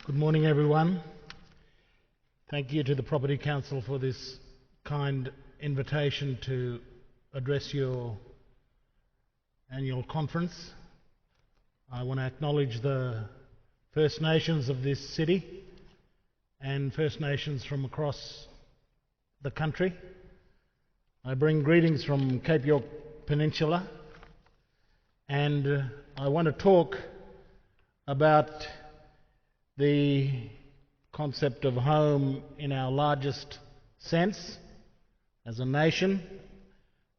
Good morning, everyone. Thank you to the Property Council for this kind invitation to address your annual conference. I want to acknowledge the First Nations of this city and First Nations from across the country. I bring greetings from Cape York Peninsula, and I want to talk about the concept of home in our largest sense, as a nation,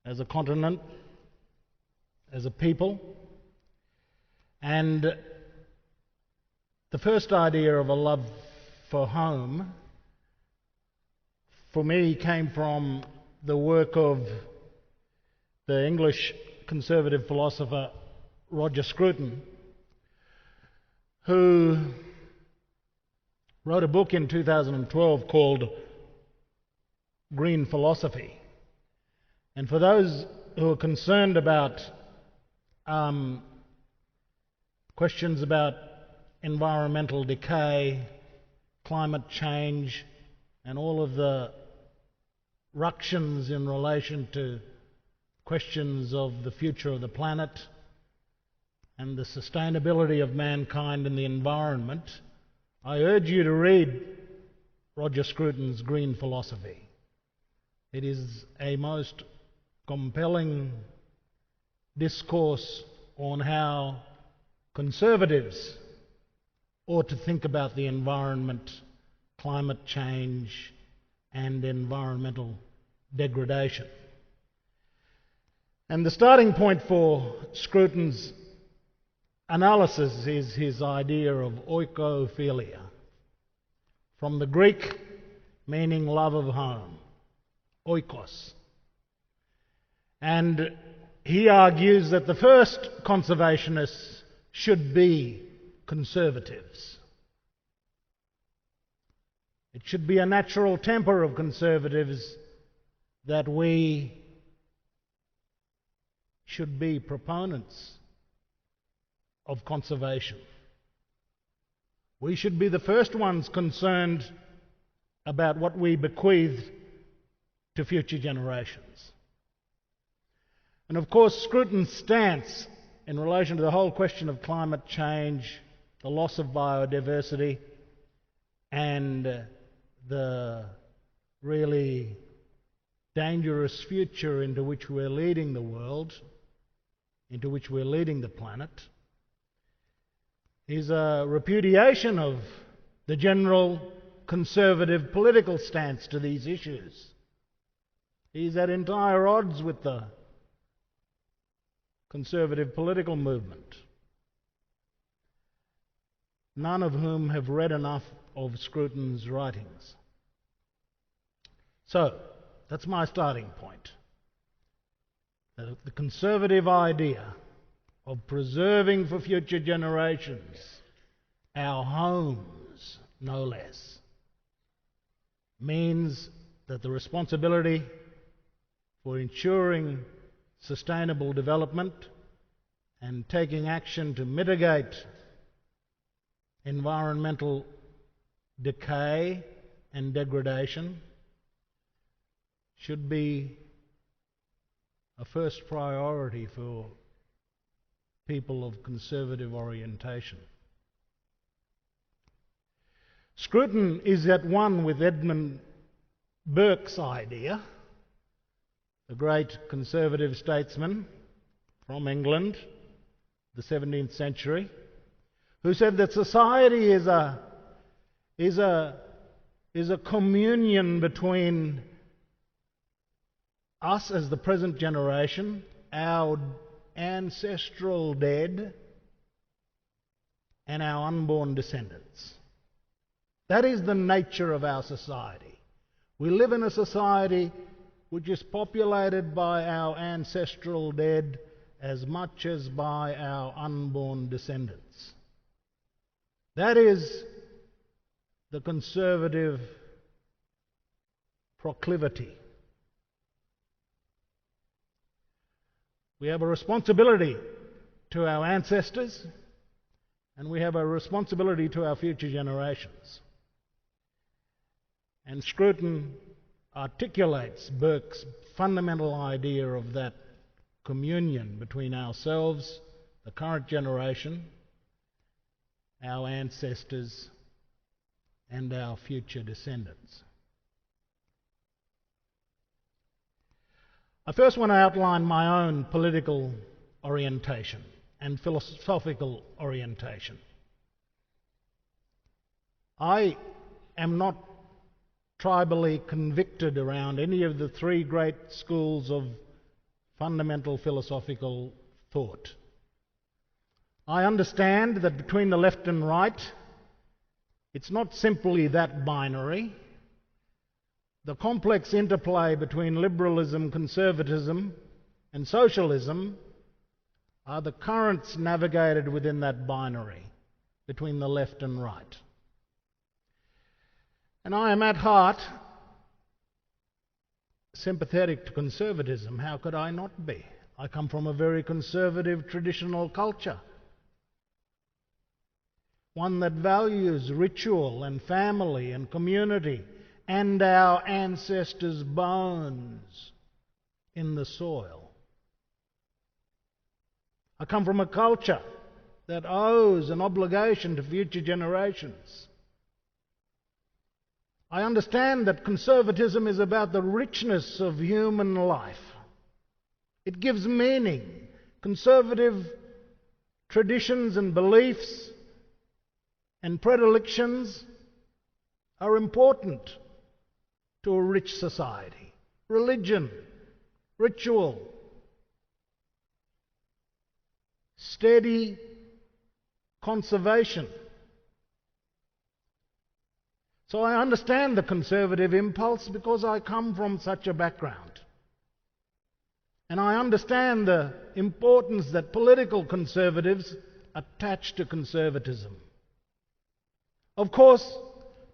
as a continent, as a people. And the first idea of a love for home, for me, came from the work of the English conservative philosopher Roger Scruton, who wrote a book in 2012 called Green Philosophy. And for those who are concerned about questions about environmental decay, climate change, and all of the ructions in relation to questions of the future of the planet and the sustainability of mankind and the environment, I urge you to read Roger Scruton's Green Philosophy. It is a most compelling discourse on how conservatives ought to think about the environment, climate change, and environmental degradation. And the starting point for Scruton's analysis is his idea of oikophilia, from the Greek meaning love of home, oikos. And he argues that the first conservationists should be conservatives. It should be a natural temper of conservatives that we should be proponents of conservation. We should be the first ones concerned about what we bequeath to future generations. And of course, Scruton's stance in relation to the whole question of climate change, the loss of biodiversity, and the really dangerous future into which we're leading the world, into which we're leading the planet, is a repudiation of the general conservative political stance to these issues. He's at entire odds with the conservative political movement, none of whom have read enough of Scruton's writings. So, that's my starting point. The conservative idea of preserving for future generations our homes, no less, means that the responsibility for ensuring sustainable development and taking action to mitigate environmental decay and degradation should be a first priority for people of conservative orientation. Scruton is at one with Edmund Burke's idea, the great conservative statesman from England, the 17th century, who said that society is a communion between us as the present generation, our ancestral dead, and our unborn descendants. That is the nature of our society. We live in a society which is populated by our ancestral dead as much as by our unborn descendants. That is the conservative proclivity. We have a responsibility to our ancestors and we have a responsibility to our future generations. And Scruton articulates Burke's fundamental idea of that communion between ourselves, the current generation, our ancestors, and our future descendants. I first want to outline my own political orientation and philosophical orientation. I am not tribally convicted around any of the three great schools of fundamental philosophical thought. I understand that between the left and right, it's not simply that binary. The complex interplay between liberalism, conservatism, and socialism are the currents navigated within that binary between the left and right. And I am at heart sympathetic to conservatism. How could I not be? I come from a very conservative traditional culture, one that values ritual and family and community and our ancestors' bones in the soil. I come from a culture that owes an obligation to future generations. I understand that conservatism is about the richness of human life. It gives meaning. Conservative traditions and beliefs and predilections are important to a rich society. Religion, ritual, steady conservation. So I understand the conservative impulse because I come from such a background. And I understand the importance that political conservatives attach to conservatism. Of course,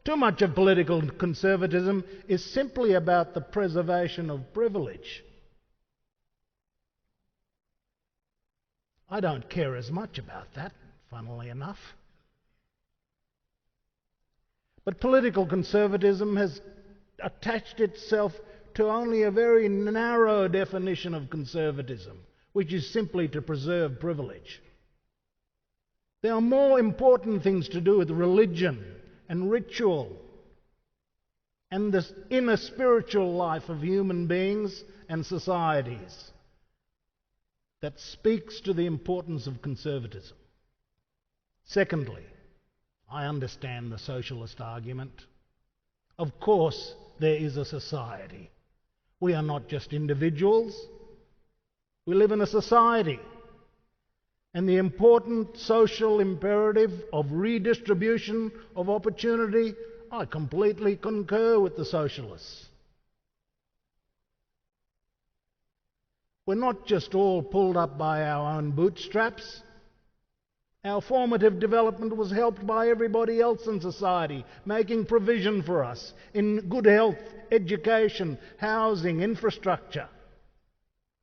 too much of political conservatism is simply about the preservation of privilege. I don't care as much about that, funnily enough. But political conservatism has attached itself to only a very narrow definition of conservatism, which is simply to preserve privilege. There are more important things to do with religion and ritual and the inner spiritual life of human beings and societies that speaks to the importance of conservatism. Secondly, I understand the socialist argument. Of course, there is a society. We are not just individuals. We live in a society. And the important social imperative of redistribution of opportunity, I completely concur with the socialists. We're not just all pulled up by our own bootstraps. Our formative development was helped by everybody else in society, making provision for us in good health, education, housing, infrastructure.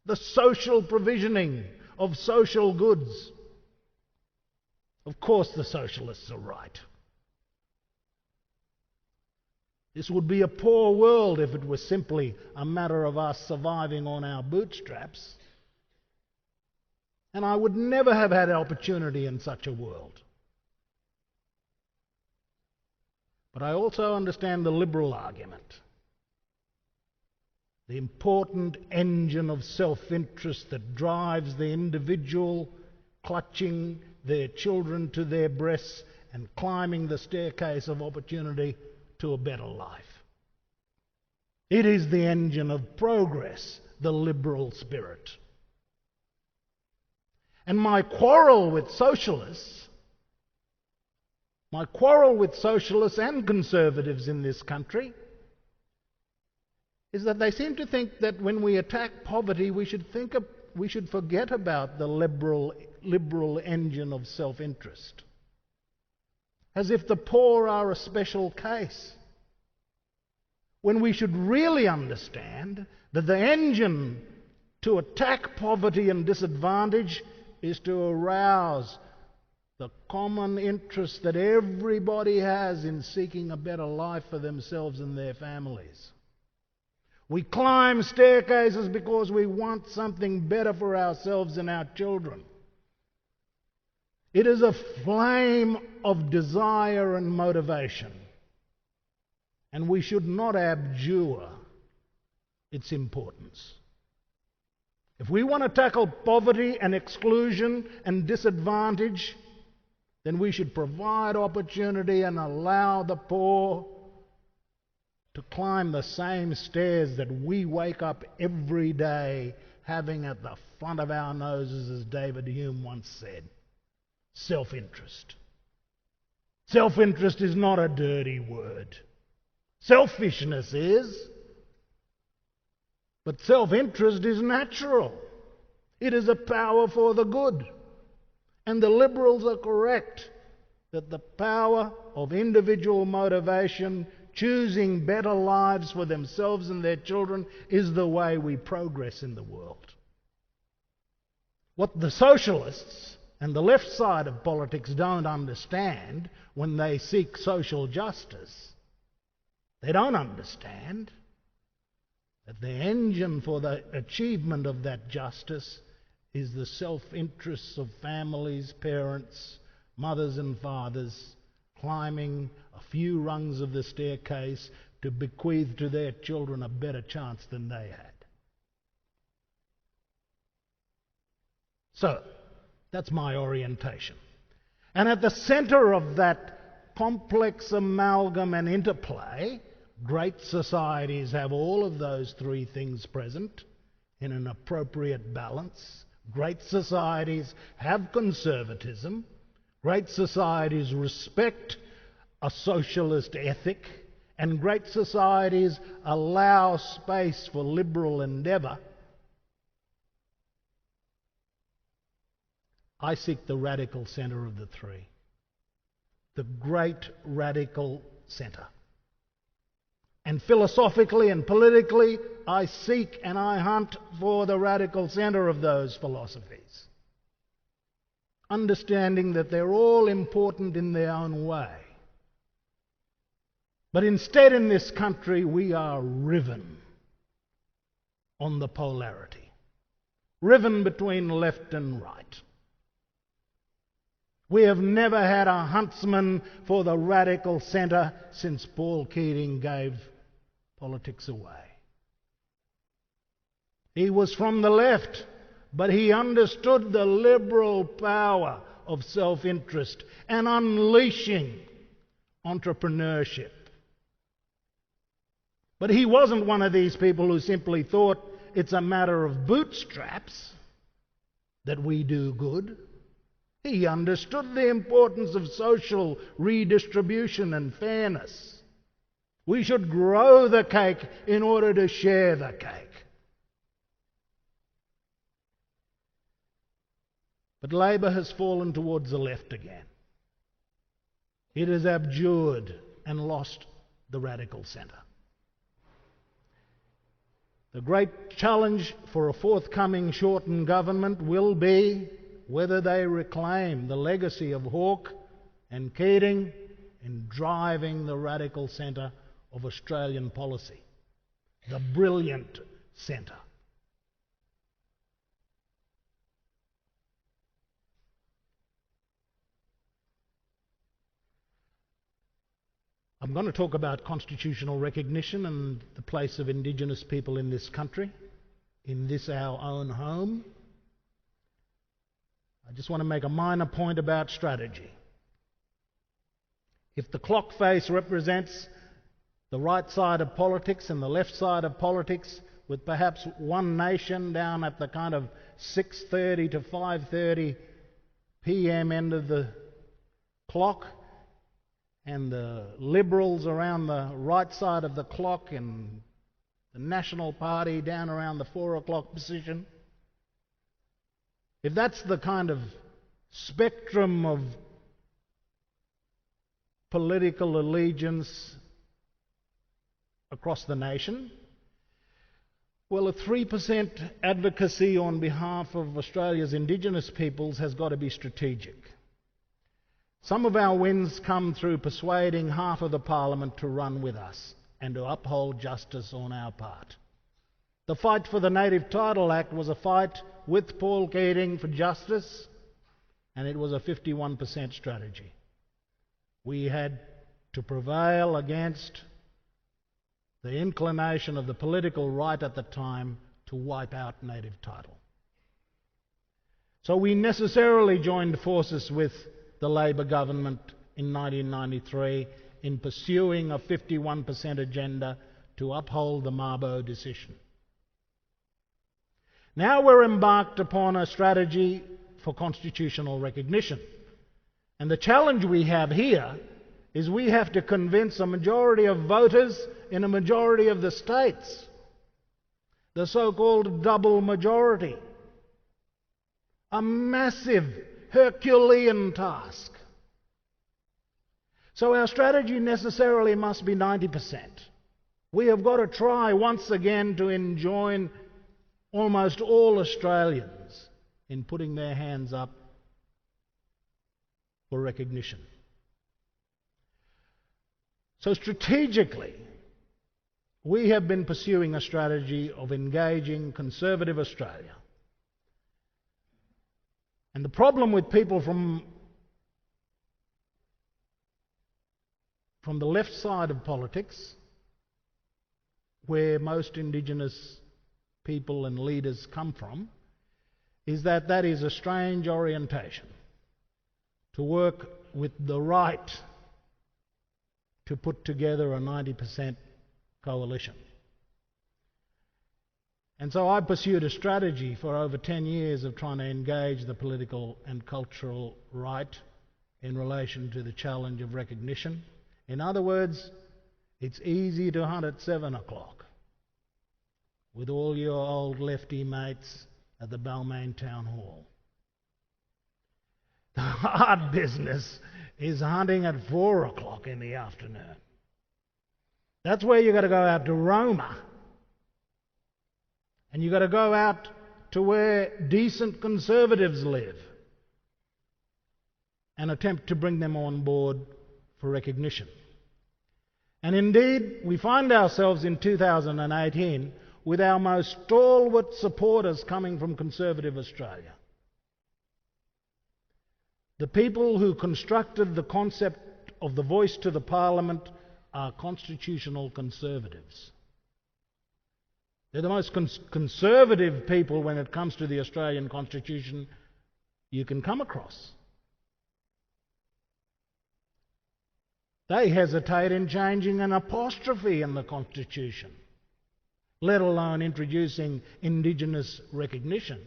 The social provisioning of social goods. Of course the socialists are right. This would be a poor world if it was simply a matter of us surviving on our bootstraps. And I would never have had opportunity in such a world. But I also understand the liberal argument. The important engine of self-interest that drives the individual clutching their children to their breasts and climbing the staircase of opportunity to a better life. It is the engine of progress, the liberal spirit. And my quarrel with socialists and conservatives in this country is that they seem to think that when we attack poverty, we should forget about the liberal engine of self-interest, as if the poor are a special case, when we should really understand that the engine to attack poverty and disadvantage is to arouse the common interest that everybody has in seeking a better life for themselves and their families. We climb staircases because we want something better for ourselves and our children. It is a flame of desire and motivation, and we should not abjure its importance. If we want to tackle poverty and exclusion and disadvantage, then we should provide opportunity and allow the poor to climb the same stairs that we wake up every day having at the front of our noses, as David Hume once said. Self-interest. Self-interest is not a dirty word. Selfishness is. But self-interest is natural. It is a power for the good. And the Liberals are correct that the power of individual motivation, choosing better lives for themselves and their children, is the way we progress in the world. What the socialists and the left side of politics don't understand when they seek social justice, they don't understand that the engine for the achievement of that justice is the self-interests of families, parents, mothers and fathers, climbing a few rungs of the staircase to bequeath to their children a better chance than they had. So, that's my orientation. And at the centre of that complex amalgam and interplay, great societies have all of those three things present in an appropriate balance. Great societies have conservatism. Great societies respect a socialist ethic. And great societies allow space for liberal endeavour. I seek the radical centre of the three. The great radical centre. And philosophically and politically, I seek and I hunt for the radical centre of those philosophies. Understanding that they're all important in their own way. But instead in this country we are riven on the polarity. Riven between left and right. We have never had a huntsman for the radical centre since Paul Keating gave politics away. He was from the left, but he understood the liberal power of self-interest and unleashing entrepreneurship. But he wasn't one of these people who simply thought it's a matter of bootstraps that we do good. He understood the importance of social redistribution and fairness. We should grow the cake in order to share the cake. But Labor has fallen towards the left again. It has abjured and lost the radical centre. The great challenge for a forthcoming Shorten government will be whether they reclaim the legacy of Hawke and Keating in driving the radical centre of Australian policy, the brilliant centre. I'm going to talk about constitutional recognition and the place of Indigenous people in this country, in this our own home. I just want to make a minor point about strategy. If the clock face represents the right side of politics and the left side of politics, with perhaps one nation down at the kind of 6:30 to 5:30 p.m. end of the clock, and the Liberals around the right side of the clock, and the National Party down around the 4 o'clock position, if that's the kind of spectrum of political allegiance across the nation, well, a 3% advocacy on behalf of Australia's Indigenous peoples has got to be strategic. Some of our wins come through persuading half of the Parliament to run with us and to uphold justice on our part. The fight for the Native Title Act was a fight with Paul Keating for justice, and it was a 51% strategy. We had to prevail against the inclination of the political right at the time to wipe out native title. So we necessarily joined forces with the Labor government in 1993 in pursuing a 51% agenda to uphold the Mabo decision. Now we're embarked upon a strategy for constitutional recognition. And the challenge we have here is we have to convince a majority of voters in a majority of the states, the so-called double majority. A massive Herculean task. So our strategy necessarily must be 90%. We have got to try once again to enjoin almost all Australians in putting their hands up for recognition. So strategically, we have been pursuing a strategy of engaging conservative Australia. And the problem with people from the left side of politics, where most Indigenous people and leaders come from, is that that is a strange orientation to work with the right to put together a 90% coalition. And so I pursued a strategy for over 10 years of trying to engage the political and cultural right in relation to the challenge of recognition. In other words, it's easy to hunt at 7 o'clock with all your old lefty mates at the Balmain Town Hall. The hard business is hunting at 4 o'clock in the afternoon. That's where you've got to go out to Roma. And you've got to go out to where decent conservatives live and attempt to bring them on board for recognition. And indeed, we find ourselves in 2018 with our most stalwart supporters coming from conservative Australia. The people who constructed the concept of the voice to the Parliament are constitutional conservatives. They're the most conservative people when it comes to the Australian Constitution you can come across. They hesitate in changing an apostrophe in the Constitution, let alone introducing Indigenous recognition.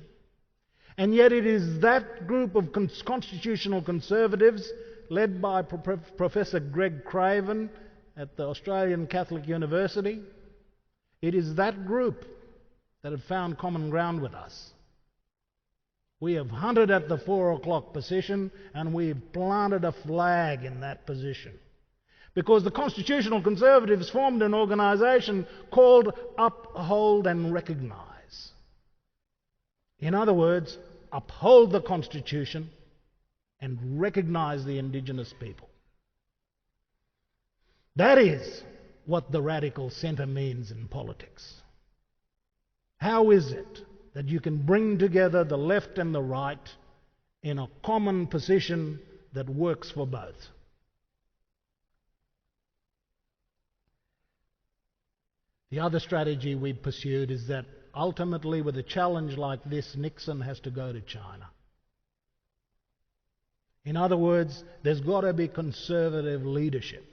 And yet it is that group of constitutional conservatives, led by Professor Greg Craven at the Australian Catholic University, it is that group that have found common ground with us. We have hunted at the 4 o'clock position and we've planted a flag in that position. Because the constitutional conservatives formed an organisation called Uphold and Recognise. In other words, uphold the Constitution and recognise the Indigenous people. That is what the radical centre means in politics. How is it that you can bring together the left and the right in a common position that works for both? The other strategy we pursued is that ultimately, with a challenge like this, Nixon has to go to China. In other words, there's got to be conservative leadership.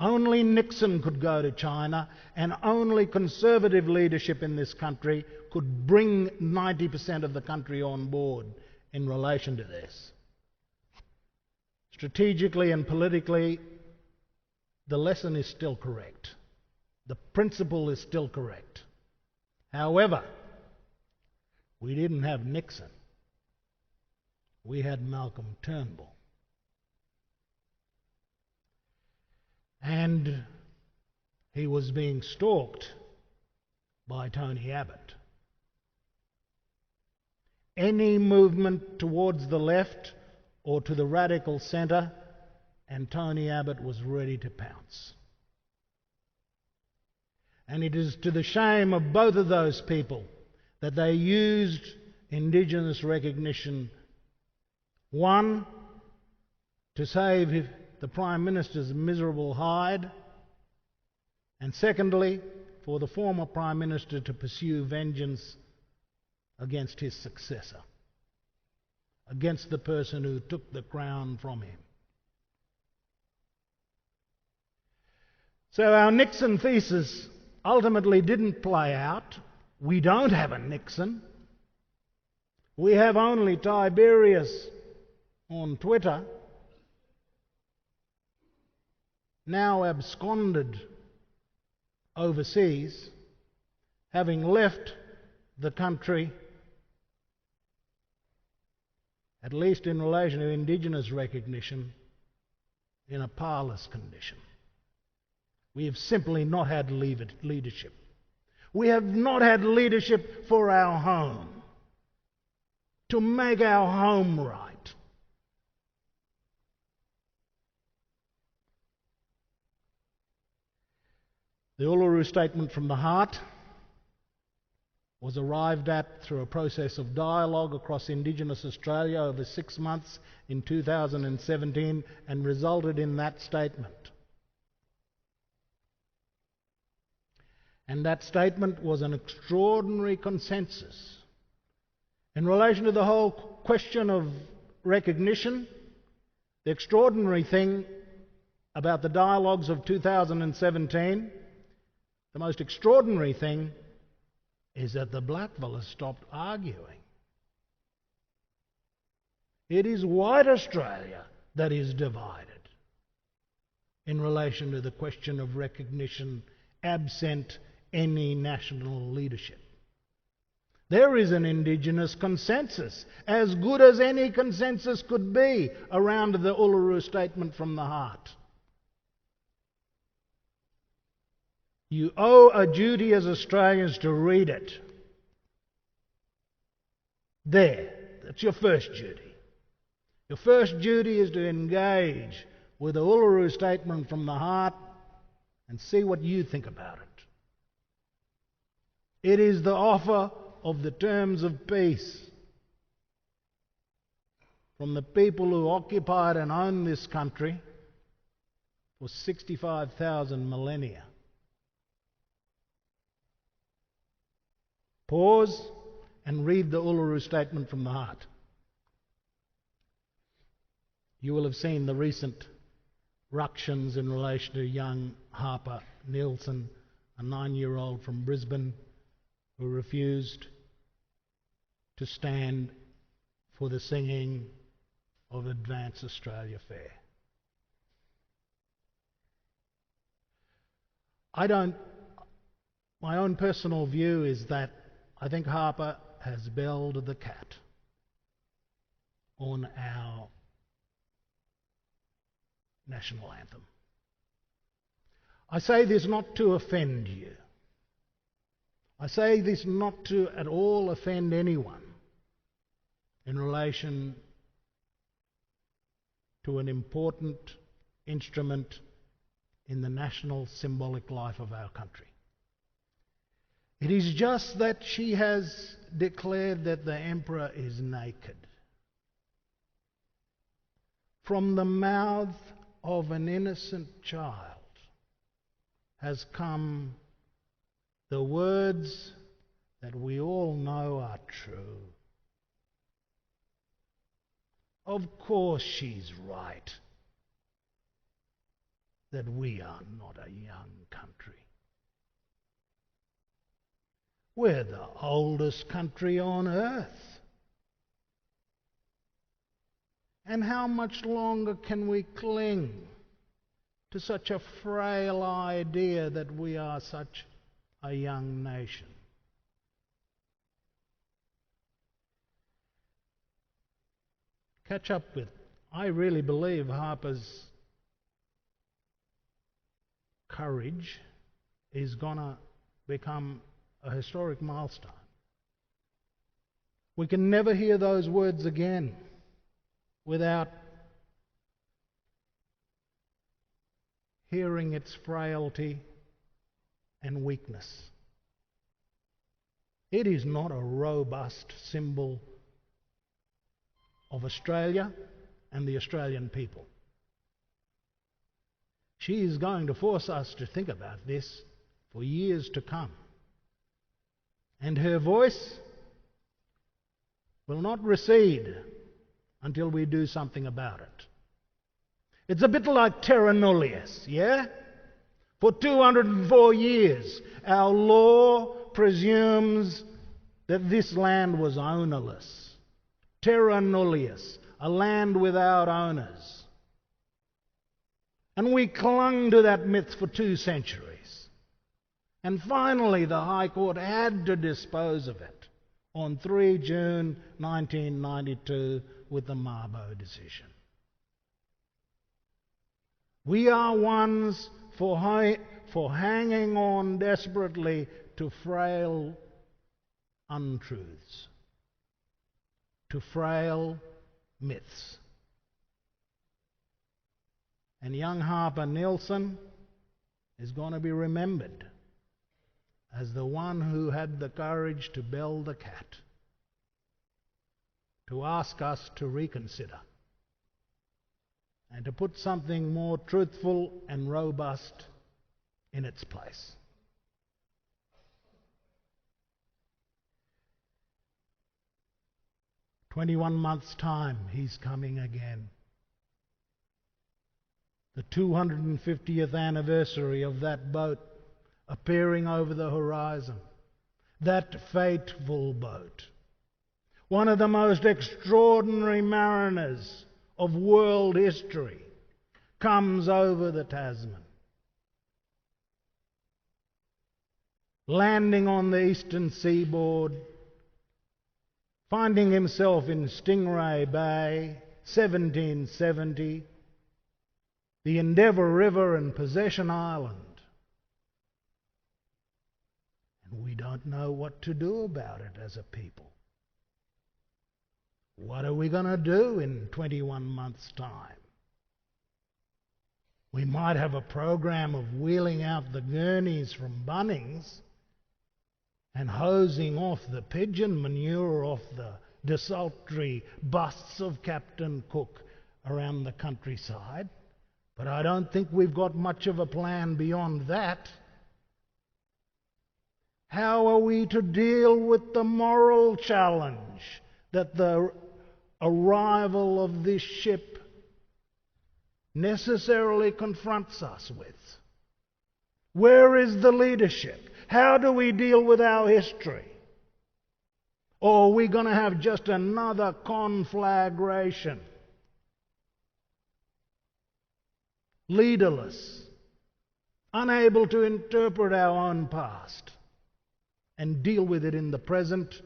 Only Nixon could go to China, and only conservative leadership in this country could bring 90% of the country on board in relation to this. Strategically and politically, the lesson is still correct. The principle is still correct. However, we didn't have Nixon. We had Malcolm Turnbull. And he was being stalked by Tony Abbott. any movement towards the left or to the radical centre, and Tony Abbott was ready to pounce. And it is to the shame of both of those people that they used Indigenous recognition, one, to save the Prime Minister's miserable hide, and secondly, for the former Prime Minister to pursue vengeance against his successor, against the person who took the crown from him. So our Nixon thesis ultimately didn't play out. We don't have a Nixon. We have only Tiberius on Twitter, now absconded overseas, having left the country, at least in relation to Indigenous recognition, in a parlous condition. We have simply not had leadership. We have not had leadership for our home, to make our home right. The Uluru Statement from the Heart was arrived at through a process of dialogue across Indigenous Australia over 6 months in 2017 and resulted in that statement. And that statement was an extraordinary consensus. In relation to the whole question of recognition, the extraordinary thing about the dialogues of 2017, the most extraordinary thing is that the blackfellas stopped arguing. It is white Australia that is divided in relation to the question of recognition absent any national leadership. There is an Indigenous consensus, as good as any consensus could be, around the Uluru Statement from the Heart. You owe a duty as Australians to read it. There, that's your first duty. Your first duty is to engage with the Uluru Statement from the Heart and see what you think about it. It is the offer of the terms of peace from the people who occupied and owned this country for 65,000 millennia. Pause and read the Uluru Statement from the Heart. You will have seen the recent ructions in relation to young Harper Nielsen, a 9-year-old from Brisbane who refused to stand for the singing of Advance Australia Fair. My own personal view is that I think Harper has belled the cat on our national anthem. I say this not to offend you. I say this not to at all offend anyone in relation to an important instrument in the national symbolic life of our country. It is just that she has declared that the Emperor is naked. From the mouth of an innocent child has come the words that we all know are true. Of course she's right that we are not a young country. We're the oldest country on earth. And how much longer can we cling to such a frail idea that we are such a young nation? Catch up with. I really believe Harper's courage is going to become a historic milestone. We can never hear those words again without hearing its frailty and weakness. It is not a robust symbol of Australia and the Australian people. She is going to force us to think about this for years to come. And her voice will not recede until we do something about it. It's a bit like terra nullius, yeah? For 204 years, our law presumes that this land was ownerless. Terra nullius, a land without owners. And we clung to that myth for 2 centuries. And finally, the High Court had to dispose of it on 3 June 1992 with the Mabo decision. We are ones for hanging on desperately to frail untruths, to frail myths. And young Harper Nielsen is going to be remembered as the one who had the courage to bell the cat, to ask us to reconsider, and to put something more truthful and robust in its place. In 21 months' time, he's coming again. The 250th anniversary of that boat appearing over the horizon. That fateful boat. One of the most extraordinary mariners of world history comes over the Tasman, landing on the eastern seaboard, finding himself in Stingray Bay, 1770, the Endeavour River and Possession Island. And we don't know what to do about it as a people. What are we going to do in 21 months' time? We might have a program of wheeling out the gurneys from Bunnings and hosing off the pigeon manure off the desultory busts of Captain Cook around the countryside. But I don't think we've got much of a plan beyond that. How are we to deal with the moral challenge that the arrival of this ship necessarily confronts us with? Where is the leadership? How do we deal with our history? Or are we going to have just another conflagration? Leaderless, unable to interpret our own past and deal with it in the present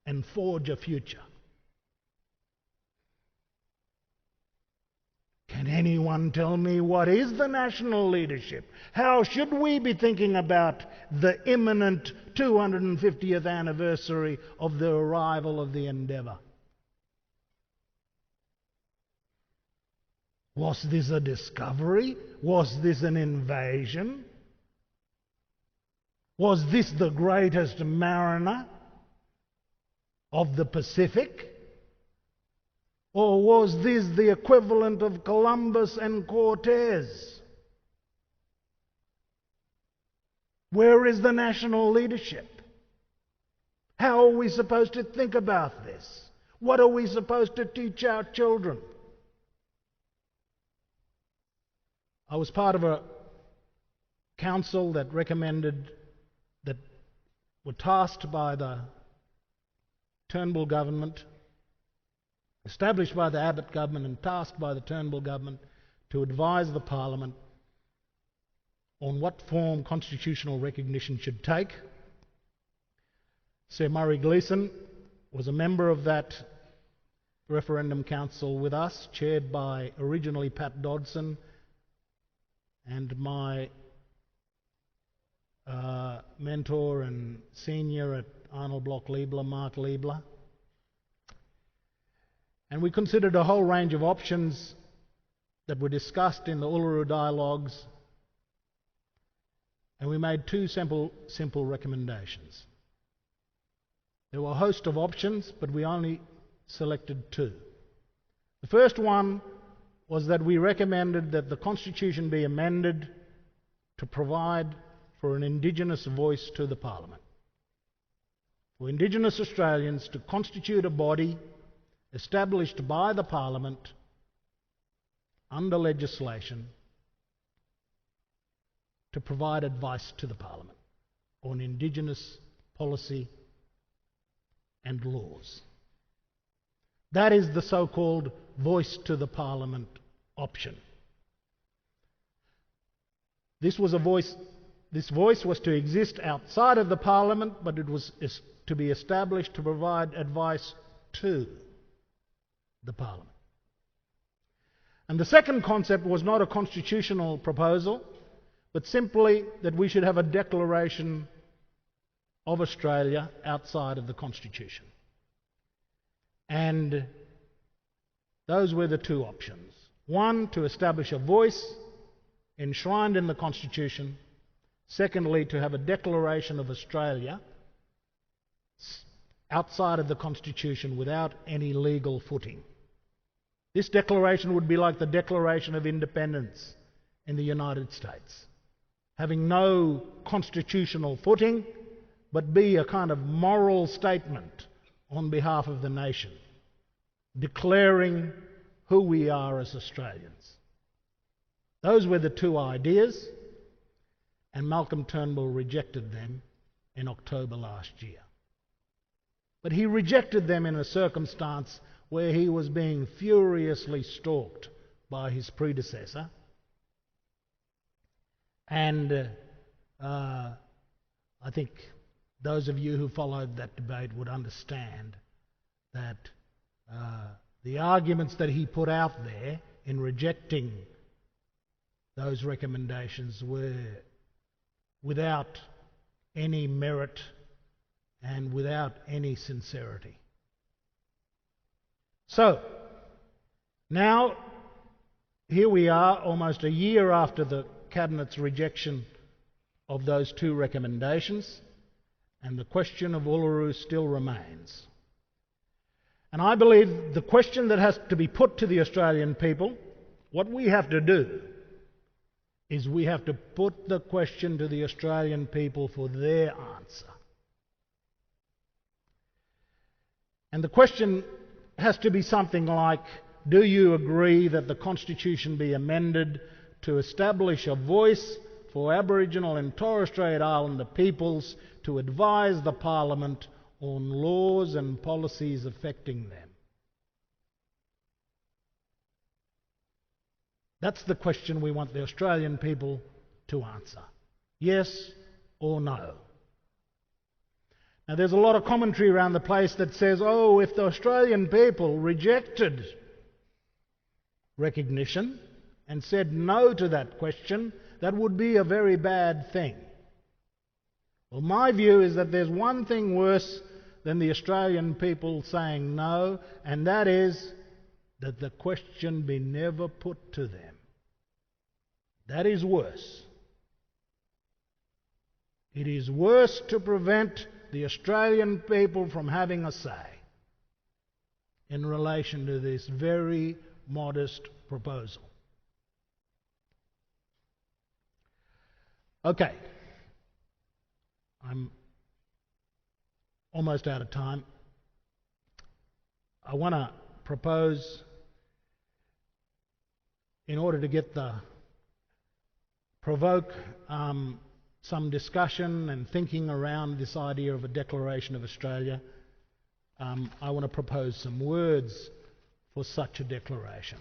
and forge a future. Can anyone tell me what is the national leadership? How should we be thinking about the imminent 250th anniversary of the arrival of the Endeavour? Was this a discovery? Was this an invasion? Was this the greatest mariner of the Pacific? Or was this the equivalent of Columbus and Cortez? Where is the national leadership? How are we supposed to think about this? What are we supposed to teach our children? I was part of a council that were tasked by the Turnbull government, established by the Abbott government and tasked by the Turnbull government to advise the Parliament on what form constitutional recognition should take. Sir Murray Gleeson was a member of that referendum council with us, chaired by originally Pat Dodson and my mentor and senior at Arnold Bloch Liebler, Mark Liebler. And we considered a whole range of options that were discussed in the Uluru Dialogues, and we made two simple recommendations. There were a host of options, but we only selected two. The first one was that we recommended that the Constitution be amended to provide for an Indigenous voice to the Parliament, for Indigenous Australians to constitute a body established by the Parliament under legislation to provide advice to the Parliament on Indigenous policy and laws. That is the so-called voice to the Parliament option. This voice was to exist outside of the Parliament, but it was to be established to provide advice to the Parliament. And the second concept was not a constitutional proposal, but simply that we should have a declaration of Australia outside of the Constitution. And those were the two options. One, to establish a voice enshrined in the Constitution. Secondly, to have a declaration of Australia outside of the Constitution without any legal footing. This declaration would be like the Declaration of Independence in the United States, having no constitutional footing, but be a kind of moral statement on behalf of the nation, declaring who we are as Australians. Those were the two ideas, and Malcolm Turnbull rejected them in October last year. But he rejected them in a circumstance where he was being furiously stalked by his predecessor. And I think those of you who followed that debate would understand that the arguments that he put out there in rejecting those recommendations were without any merit and without any sincerity. So, now, here we are, almost a year after the Cabinet's rejection of those two recommendations, and the question of Uluru still remains. And I believe the question that has to be put to the Australian people, what we have to do is we have to put the question to the Australian people for their answer. And the question has to be something like, do you agree that the Constitution be amended to establish a voice for Aboriginal and Torres Strait Islander peoples to advise the Parliament on laws and policies affecting them? That's the question we want the Australian people to answer. Yes or no? Now, there's a lot of commentary around the place that says, oh, if the Australian people rejected recognition and said no to that question, that would be a very bad thing. Well, my view is that there's one thing worse than the Australian people saying no, and that is that the question be never put to them. That is worse. It is worse to prevent the Australian people from having a say in relation to this very modest proposal. Okay. I'm almost out of time. I want to propose, in order to provoke some discussion and thinking around this idea of a declaration of Australia, I want to propose some words for such a declaration.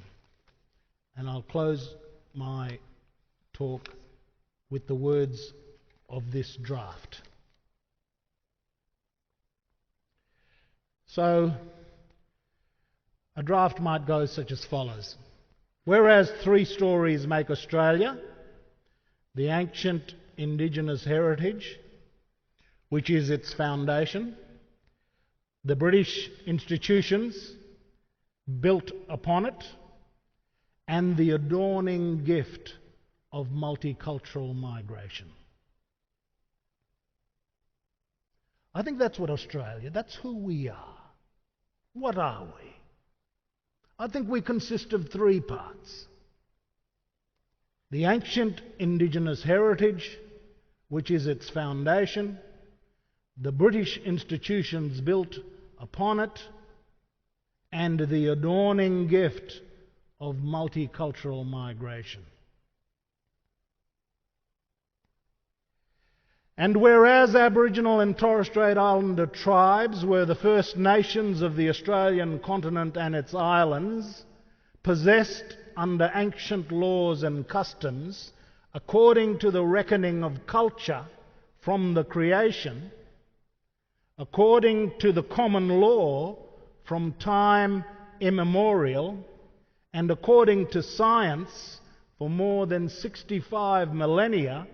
And I'll close my talk with the words of this draft. So, a draft might go such as follows. Whereas three stories make Australia: the ancient Indigenous heritage, which is its foundation; the British institutions; built upon it, and the adorning gift of multicultural migration. I think that's what Australia, that's who we are. What are we? I think we consist of three parts. The ancient indigenous heritage, which is its foundation, the British institutions built upon it, and the adorning gift of multicultural migration. And whereas Aboriginal and Torres Strait Islander tribes were the first nations of the Australian continent and its islands, possessed under ancient laws and customs, according to the reckoning of culture from the creation, according to the common law from time immemorial, and according to science for more than 65 millennia,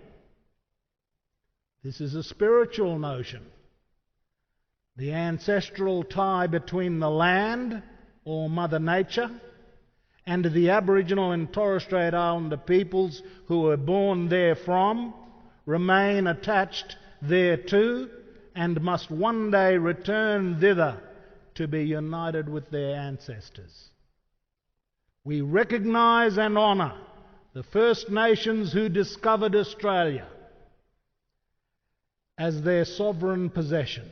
this is a spiritual notion. The ancestral tie between the land, or Mother Nature, and the Aboriginal and Torres Strait Islander peoples who were born therefrom remain attached thereto and must one day return thither to be united with their ancestors. We recognise and honour the First Nations who discovered Australia as their sovereign possession,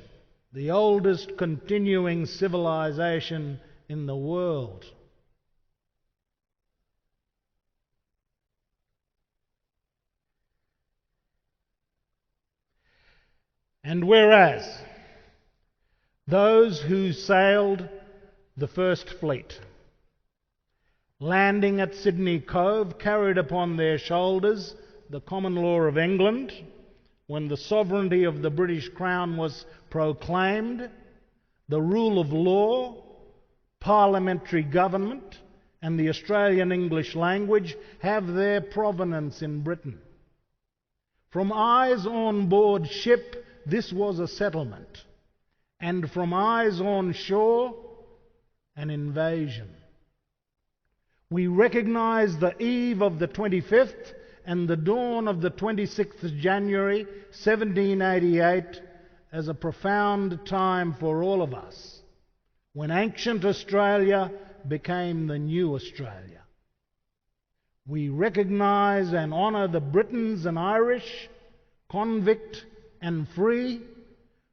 the oldest continuing civilization in the world. And whereas those who sailed the first fleet, landing at Sydney Cove, carried upon their shoulders the common law of England, when the sovereignty of the British Crown was proclaimed, the rule of law, parliamentary government, and the Australian English language have their provenance in Britain. From eyes on board ship, this was a settlement, and from eyes on shore, an invasion. We recognise the eve of the 25th and the dawn of the 26th January 1788 as a profound time for all of us, when ancient Australia became the new Australia. We recognise and honour the Britons and Irish, convict and free,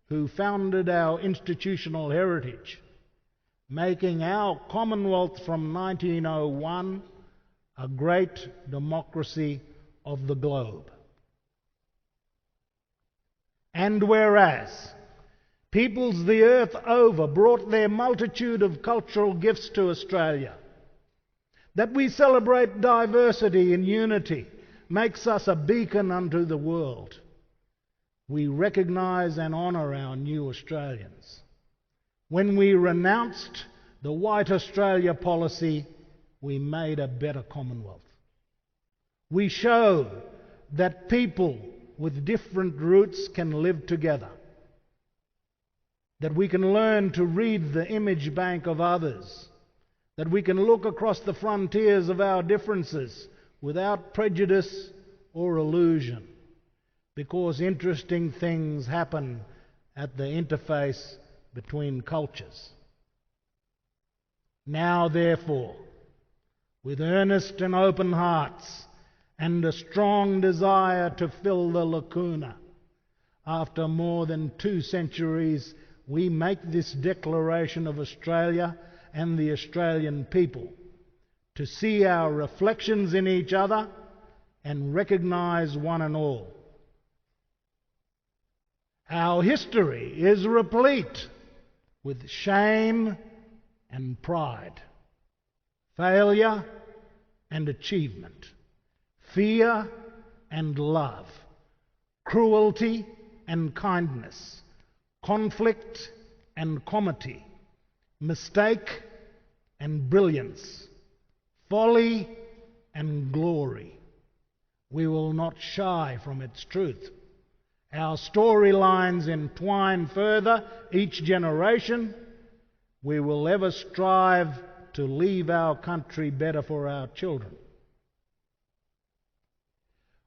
who founded our institutional heritage, making our Commonwealth from 1901 a great democracy of the globe. And whereas peoples the earth over brought their multitude of cultural gifts to Australia, that we celebrate diversity in unity makes us a beacon unto the world. We recognise and honour our new Australians. When we renounced the White Australia policy, we made a better Commonwealth. We show that people with different roots can live together, that we can learn to read the image bank of others, that we can look across the frontiers of our differences without prejudice or illusion, because interesting things happen at the interface between cultures. Now, therefore, with earnest and open hearts and a strong desire to fill the lacuna, after more than 2 centuries, we make this declaration of Australia and the Australian people, to see our reflections in each other and recognise one and all. Our history is replete with shame and pride, failure and achievement, fear and love, cruelty and kindness, conflict and comity, mistake and brilliance, folly and glory. We will not shy from its truth. Our storylines entwine further each generation. We will ever strive to leave our country better for our children.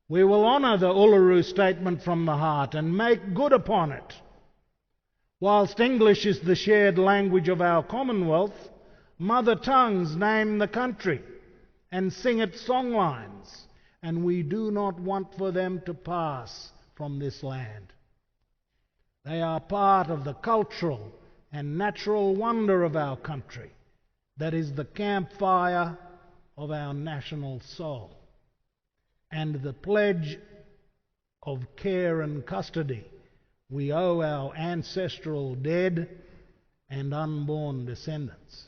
We will honour the Uluru Statement from the heart and make good upon it. Whilst English is the shared language of our Commonwealth, mother tongues name the country and sing its songlines, and we do not want for them to pass from this land. They are part of the cultural and natural wonder of our country, that is the campfire of our national soul, and the pledge of care and custody we owe our ancestral dead and unborn descendants.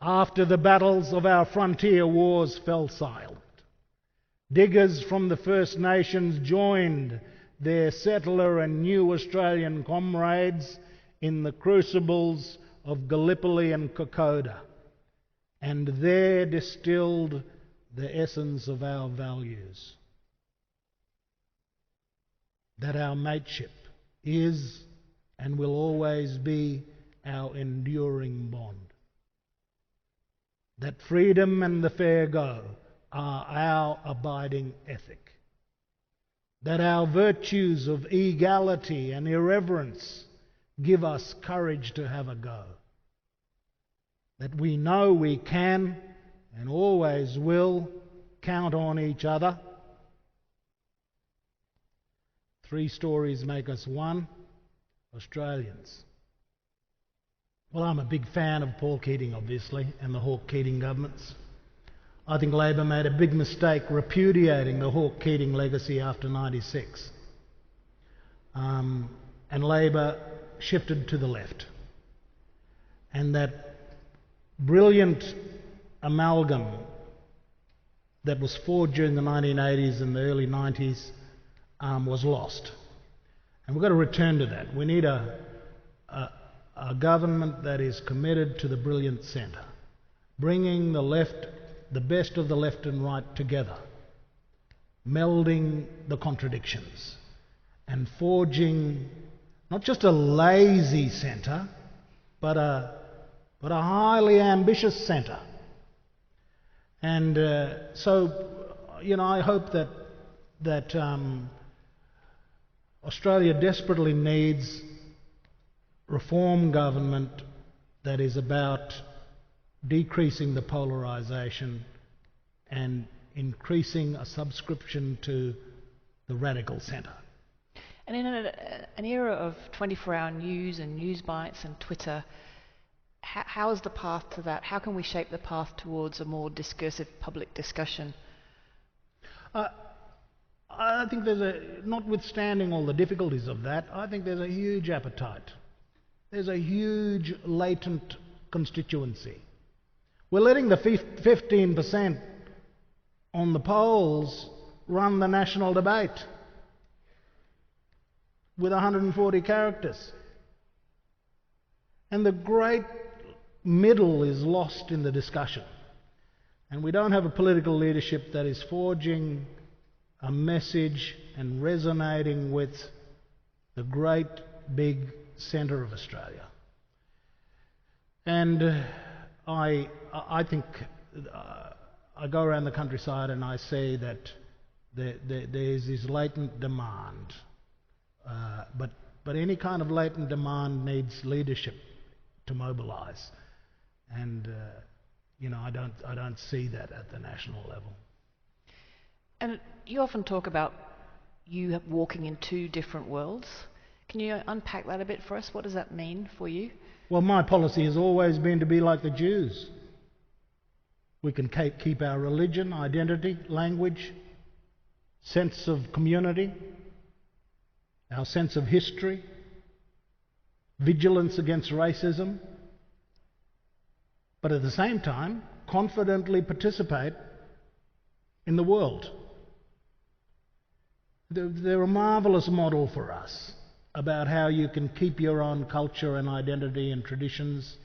After the battles of our frontier wars fell silent, diggers from the First Nations joined their settler and new Australian comrades in the crucibles of Gallipoli and Kokoda, and there distilled the essence of our values. That our mateship is and will always be our enduring bond. That freedom and the fair go are our abiding ethic. That our virtues of egality and irreverence give us courage to have a go. That we know we can and always will count on each other. 3 stories make us one, Australians. Well, I'm a big fan of Paul Keating, obviously, and the Hawke-Keating governments. I think Labor made a big mistake repudiating the Hawke-Keating legacy after '96. And Labor shifted to the left. And that brilliant amalgam that was forged during the 1980s and the early 90s was lost. And we've got to return to that. We need a government that is committed to the brilliant centre, bringing the left, the best of the left and right together, melding the contradictions and forging not just a lazy centre, but a highly ambitious centre. And so, I hope that Australia desperately needs reform government that is about decreasing the polarisation and increasing a subscription to the radical centre. And in an era of 24-hour news and news bites and Twitter, how is the path to that? How can we shape the path towards a more discursive public discussion? I think notwithstanding all the difficulties of that, I think there's a huge appetite. There's a huge latent constituency. We're letting the 15% on the polls run the national debate with 140 characters. And the great middle is lost in the discussion. And we don't have a political leadership that is forging a message and resonating with the great big centre of Australia. And I think I go around the countryside and I see that there's this latent demand, but any kind of latent demand needs leadership to mobilise, and I don't see that at the national level. And you often talk about you walking in 2 different worlds. Can you unpack that a bit for us? What does that mean for you? Well, my policy has always been to be like the Jews. We can keep our religion, identity, language, sense of community, our sense of history, vigilance against racism, but at the same time confidently participate in the world. They're a marvellous model for us about how you can keep your own culture and identity and traditions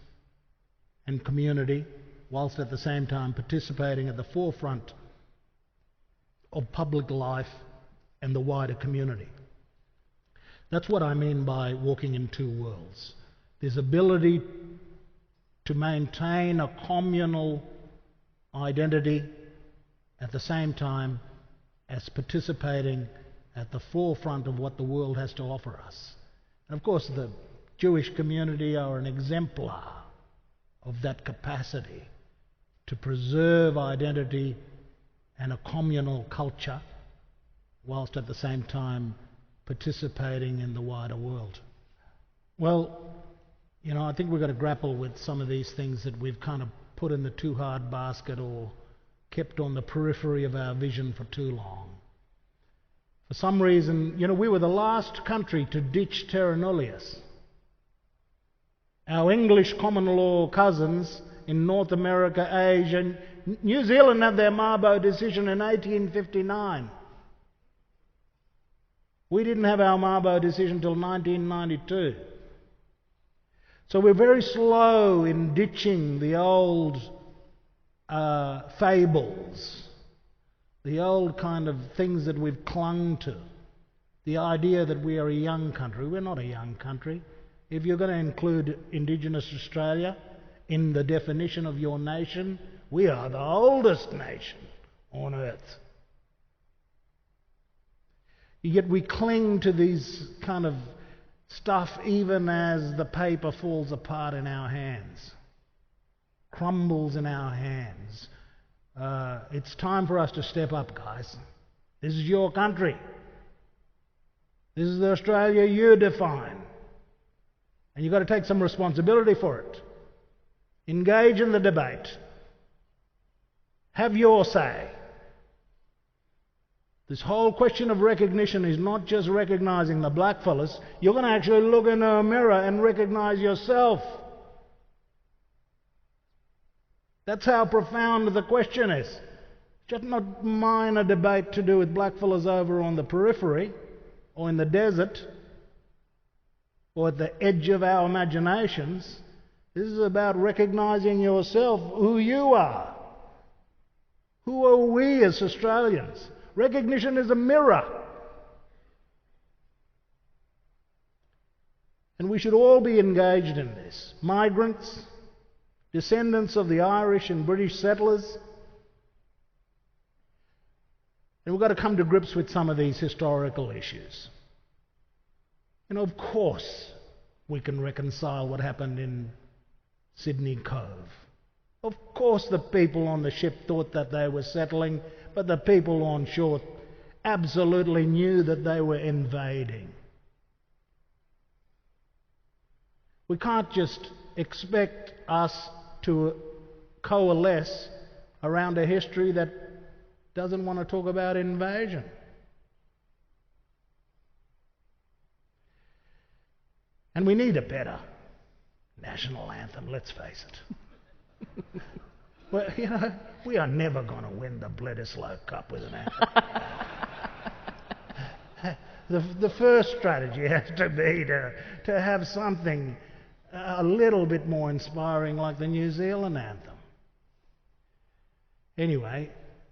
and community whilst at the same time participating at the forefront of public life and the wider community. That's what I mean by walking in 2 worlds. This ability to maintain a communal identity at the same time as participating at the forefront of what the world has to offer us. And of course, the Jewish community are an exemplar of that capacity to preserve identity and a communal culture, whilst at the same time participating in the wider world. Well, I think we've got to grapple with some of these things that we've kind of put in the too hard basket or kept on the periphery of our vision for too long. For some reason, we were the last country to ditch terra nullius. Our English common law cousins in North America, Asia, New Zealand had their Mabo decision in 1859. We didn't have our Mabo decision until 1992. So we're very slow in ditching the old fables, the old kind of things that we've clung to. The idea that we are a young country. We're not a young country. If you're going to include Indigenous Australia in the definition of your nation, we are the oldest nation on earth. Yet we cling to these kind of stuff even as the paper falls apart in our hands, crumbles in our hands. It's time for us to step up, guys. This is your country. This is the Australia you define. And you've got to take some responsibility for it. Engage in the debate. Have your say. This whole question of recognition is not just recognising the blackfellas. You're going to actually look in a mirror and recognise yourself. That's how profound the question is. Just not a minor debate to do with blackfellas over on the periphery or in the desert or at the edge of our imaginations. This is about recognising yourself, who you are. Who are we as Australians? Recognition is a mirror. And we should all be engaged in this. Migrants, descendants of the Irish and British settlers. And we've got to come to grips with some of these historical issues. Of course, we can reconcile what happened in Sydney Cove. Of course the people on the ship thought that they were settling, but the people on shore absolutely knew that they were invading. We can't just expect us to coalesce around a history that doesn't want to talk about invasion. And we need a better national anthem, let's face it. Well, we are never going to win the Bledisloe Cup with an anthem. The first strategy has to be to have something a little bit more inspiring like the New Zealand anthem. Anyway,